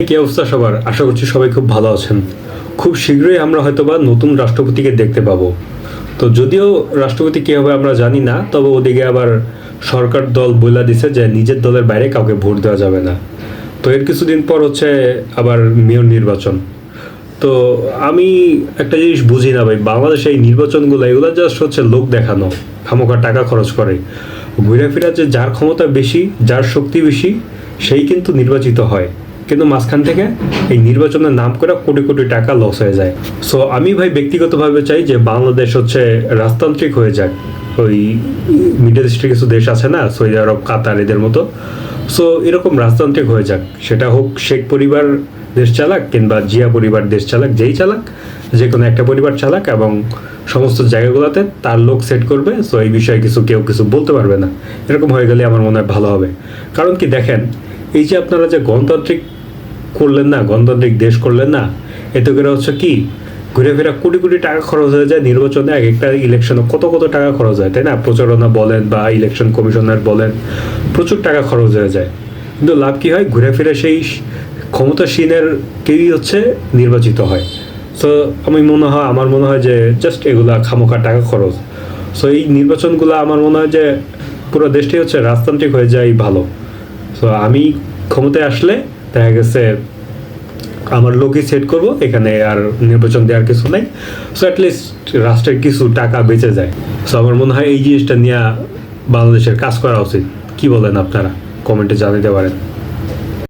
কি অবস্থা সবার? আশা করছি সবাই খুব ভালো আছেন। খুব শীঘ্রই আমরা হয়তোবা নতুন রাষ্ট্রপতিকে দেখতে পাবো। তো যদিও রাষ্ট্রপতি কে হবে আমরা জানি না, তবে ওদিকে আবার সরকার দল বইলা দিছে যে নিজের দলের বাইরে কাউকে ভোট দেওয়া যাবে না। তো এর কিছুদিন পর হচ্ছে আবার মেয়র নির্বাচন। তো আমি একটা জিনিস বুঝি না ভাই, বাংলাদেশে এই নির্বাচনগুলো এগুলো জাস্ট হচ্ছে লোক দেখানো, খামোখা টাকা খরচ করে। ঘুরে ফিরে যে যার ক্ষমতা বেশি, যার শক্তি বেশি, সেই কিন্তু নির্বাচিত হয়, কিন্তু মাঝখান থেকে এই নির্বাচনের নাম করে কোটি কোটি টাকা লস হয়ে যায়। সো আমি ভাই ব্যক্তিগতভাবে চাই যে বাংলাদেশ হচ্ছে রাজতান্ত্রিক হয়ে যাক। ওই মিডল ইস্টের কিছু দেশ আছে না, সৌদি আরব, কাতার, এদের মতো। সো এরকম রাজতান্ত্রিক হয়ে যাক, সেটা হোক শেখ পরিবার দেশ চালাক কিংবা জিয়া পরিবার দেশ চালাক, যেই চালাক, যে কোনো একটা পরিবার চালাক, এবং সমস্ত জায়গাগুলোতে তার লোক সেট করবে। সো এই বিষয়ে কেউ কিছু বলতে পারবে না। এরকম হয়ে গেলে আমার মনে হয় ভালো হবে। কারণ কি দেখেন, এই যে আপনারা যে গণতান্ত্রিক করলেন না, গণতান্ত্রিক দেশ করলেন না, এতে করে হচ্ছে কি ঘুরে ফেরা কোটি কোটি টাকা খরচ হয়ে যায় নির্বাচনে। এক একটা ইলেকশনে কত কত টাকা খরচ হয়, তাই না? প্রচারণা বলেন বা ইলেকশন কমিশনার বলেন, প্রচুর টাকা খরচ হয়ে যায়। কিন্তু লাভ কি হয়? ঘুরে ফিরে সেই ক্ষমতাসীনের কেউই হচ্ছে নির্বাচিত হয়। সো আমার মনে হয় যে জাস্ট এগুলা খামোখা টাকা খরচ। সো এই নির্বাচনগুলো আমার মনে হয় যে পুরো দেশটাই হচ্ছে রাজতান্ত্রিক হয়ে যায় ভালো। সো আমি ক্ষমতায় আসলে দেখা গেছে আমার লোকই সেট করব, এখানে আর নির্বাচন দেওয়ার কিছু নাই। সো অ্যাটলিস্ট রাষ্ট্রের কিছু টাকা বেঁচে যায়। সো আমার মনে হয় এই জিনিসটা নিয়ে বাংলাদেশের কাজ করা উচিত। কি বলেন আপনারা? কমেন্টে জানাতে পারেন।